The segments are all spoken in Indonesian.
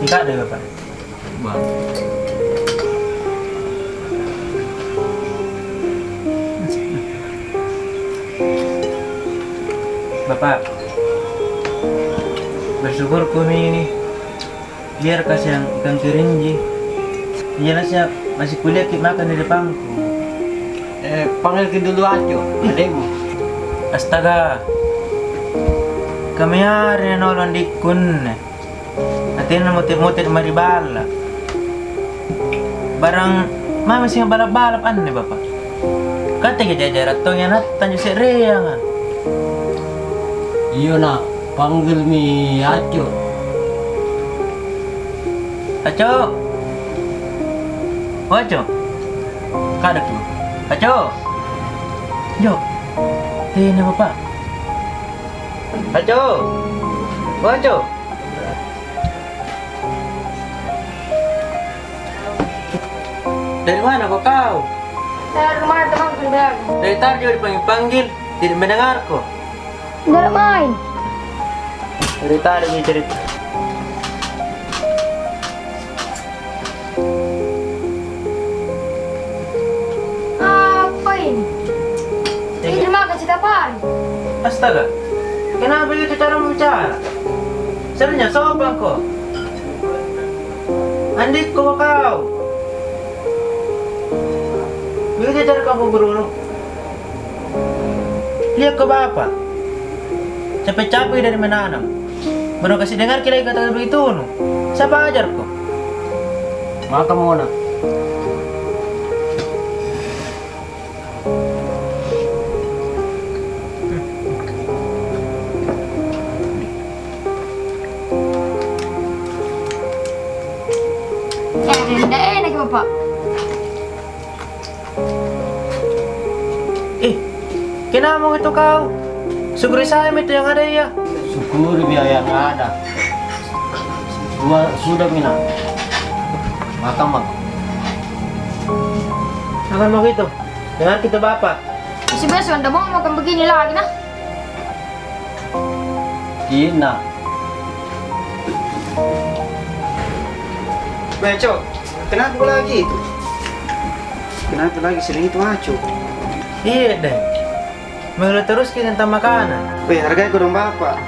Tidak ada Bapak. Bang. Bapak, bersyukur kami ini biar kasih yang ikan kerinji. Jelasnya masih kuliah kita makan di depanku. Panggilkan dulu aja, adekmu. Astaga, kami hari nolong dikun. Atin motif-motif mari bala. Barang mama sih balap-balap aneh Bapak. Kata kita jarak tong yang tanjung seriangan. Iya nak, panggil mi aja. Aco. Oh, Aco. Kada tu. Aco. Jo. Ini Bapak. Aco. Oh, Aco. Dari mana kau? Dari rumah teman bilang. Dari tadi juga dipanggil-panggil, tidak mendengarku. Udah main. Dari tadi dia cerita. Apa ini? Ini makan cerita apa? Astaga, kenapa begitu cara bicara? Sebenarnya sopan kok. Andikku kau. Begitu cara kamu berulung. Lihat ke bapak. Capek-capek dari menanam. Baru kasih dengar kira kata begitu no. Siapa ajar kok? Maka mau nak. Tidak enak Bapak. Kenapa itu kau? Syukuri saya itu yang ada ya. Syukur biaya yang ada. Sudah mina. Makan. Akan mau gitu. Dengar kita bapak. Si besok anda mau makan begini lagi nah. Kina. Beco, kenapa lagi itu? Kenapa lagi sering itu Aco? Iya deh. Mengeluh terus kita tentang makanan. Weh, hargai kurang bapak.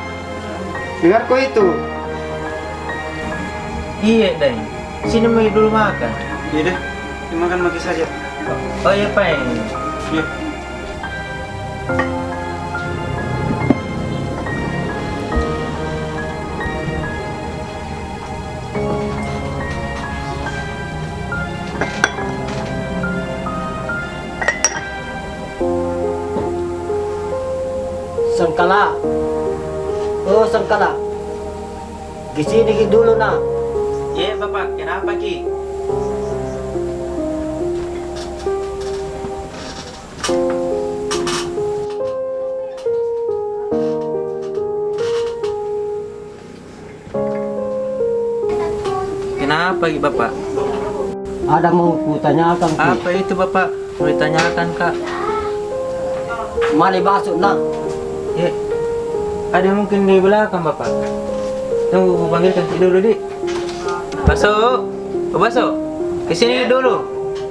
Dengar kok itu. Iya deh. Sini mau dulu makan. Iya deh, dimakan lagi saja. Oh iya Pak. Iya. Sengkala. Oh Sengkala. Di sini dulu nak. Iya bapak, kenapa Ki? Kenapa Ki bapak? Ada mau kutanyakan Ki. Apa itu bapak? Mau ditanyakan kak? Mari masuk nak. Ya, ada mungkin di belakang bapak. Tunggu, aku panggilkan si dulu dik. Masuk, masuk. Kesini dulu.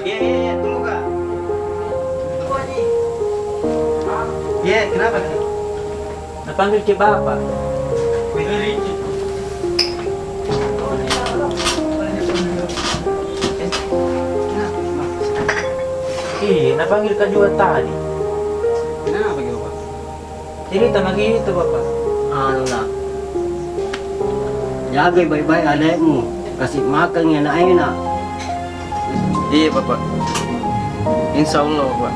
Iya, tunggu kak. Iya, kenapa? Nak panggil ke bapak. Iya, nak panggil kan juga tadi. Kenapa gitu pak? Cerita lagi itu bapak. Anu nak. Jaga baik-baik adekmu. Kasih makan yang enak. Iya bapak. Insya Allah bapak.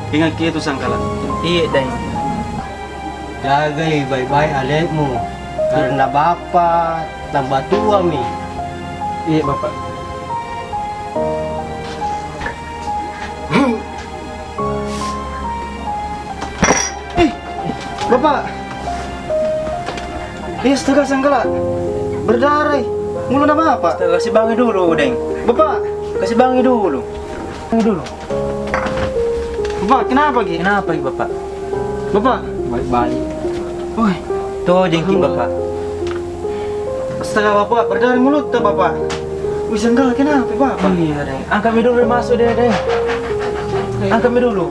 Ingat itu Sangkala. Iya, Dai. Jaga baik-baik adekmu. Karena bapak tambah tua mi. Iya bapak. Bapak. Iya, astaga Sangkala. Berdarah. Mulu nama apa? Kasih bangi dulu, Deng. Bapak. Kasih bangi dulu. Bangi dulu. Bapak, kenapa Ki? Kenapa Ki Bapak? Bapak, Baik-baik. woi, Tuh jengking Bapak. astaga Bapak, berdarah mulut tuh Bapak. Wih, Sanggala, kenapa Bapak? Iya deh. Angkat dulu masuk deh deh. Angkat dulu.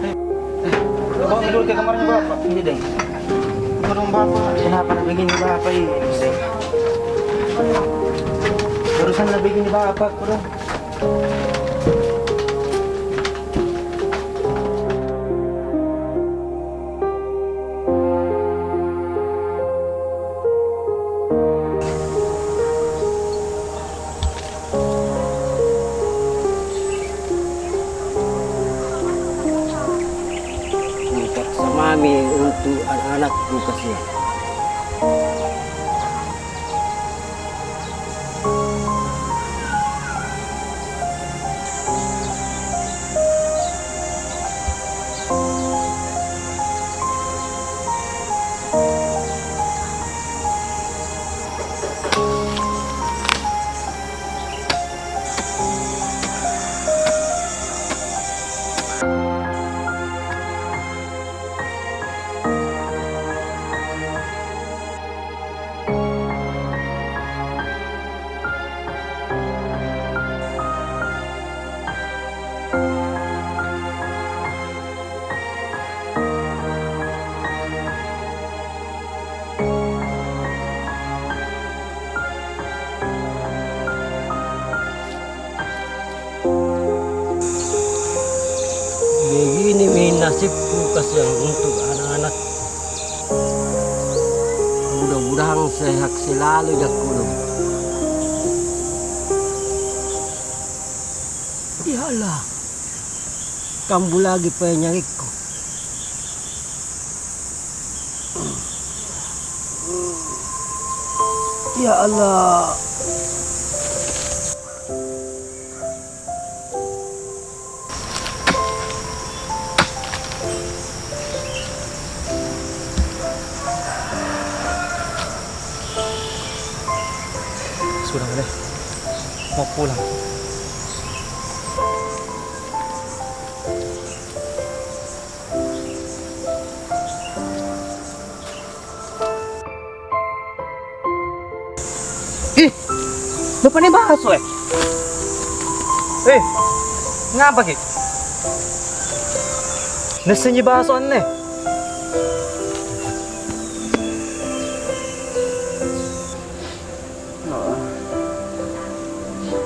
Bawa dulu ke kamarnya Bapak. Ini deh. Tolong Bapak. Kenapa begini Bapak ini? Deng? Barusan begini Bapak kurang. Minta sama mami untuk anak-anakku kasihan. Begini nasibku kasihan untuk anak-anak. Mudah-mudahan sehat selalu ya kulum. Iyalah, kambuh lagi penyakitku. Ya Allah. Sudah deh. Mau pulang. Ih, Bapak ini bakso ngapa Ki? Nasinya bakso aneh.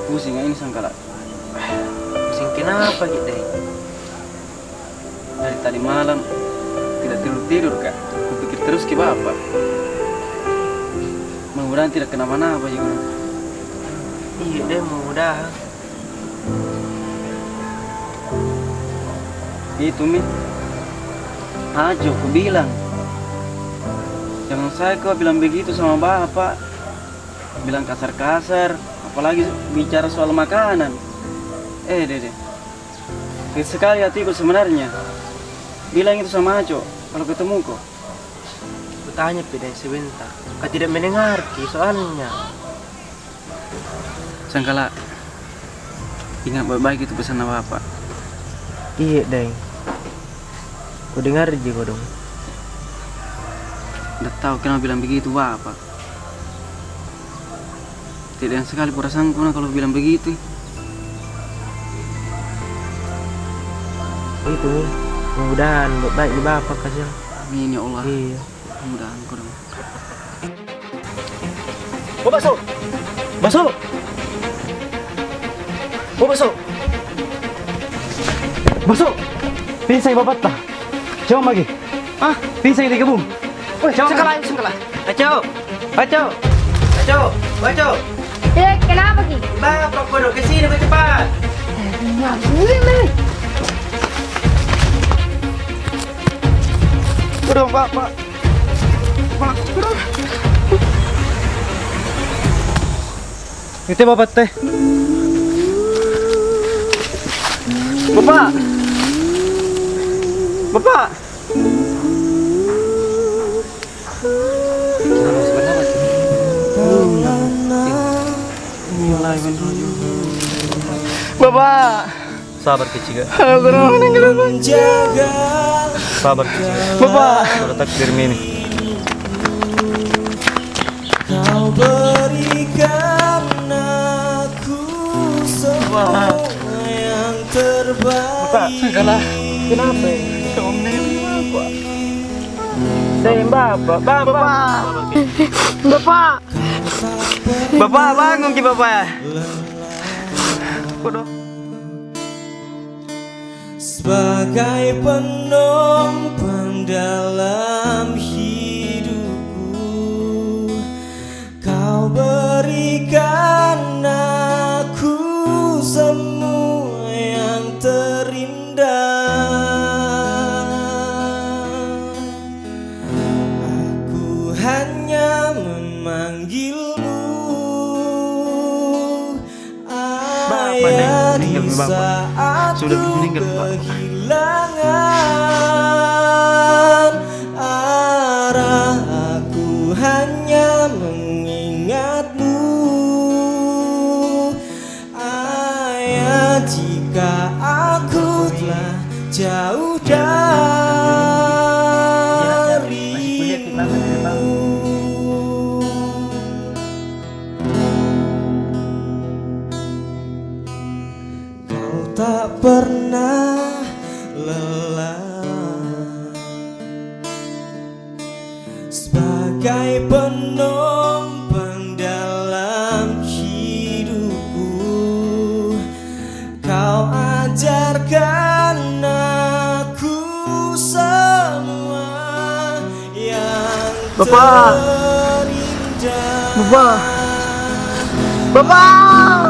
Pusing ini Sanggala. Pusing kenapa Ki deh? Dari tadi malam tidak tidur Kak. Kupikir terus ke Bapak. Mudah-mudahan tidak kenapa-napa juga. Iya deh, mudah. Itu Mi. Ajo, ku bilang. Jangan saya kau bilang begitu sama Bapak. Bilang kasar-kasar, apalagi bicara soal makanan. Dede. Sakit sekali hatiku sebenarnya. Bilang itu sama Ajo kalau ketemu kok. Tanya Pidai sebentar. Kau tidak mendengar Ki soalnya. Sanggala, ingat baik-baik itu pesan Bapak. Iya deng. Kau dengar aja kau dong. Udah tahu kenapa bilang begitu Bapak. Tidak yang sekali perasaanku kalau bilang begitu. Itu mudah-mudahan baik di Bapak kasih. Amin ya Allah. Iya. Mudah-mudahan kau dong. Oh bakso. Bakso. Oh bakso. Bakso. Pinsay Bapak ta. Coba lagi. Ah, pinsay di kebun. Woi, Sanggala. Aco. Kenapa Ki? Bapak bodoh ke sini cepat. Wih. Udah Bapak. Itu Bapak teh. Bapak. Bapak. Bapak. Sabar kecil. Aku meninggal menjaga Sabar kecil. Bapak. Sudah takdir ini. kau berikan aku semua yang terbaik. Kenapa ini? Kamu meninggal Bapak. Saya Bapak. Bapak. Bapak bangun ki Bapak. Bodoh. Sebagai penumpang dalam hidupku, kau berikan aku semua yang terindah. Aku hanya memanggilmu ayah di saat Sudah ku meninggal, Bapak. kehilangan arah. Aku hanya mengingatmu ayah, jika aku telah jauh darimu. Kau tak pernah lelah sebagai penumpang dalam hidupku. Kau ajarkan aku semua yang Bapak. terindah. Bapak. Bapak.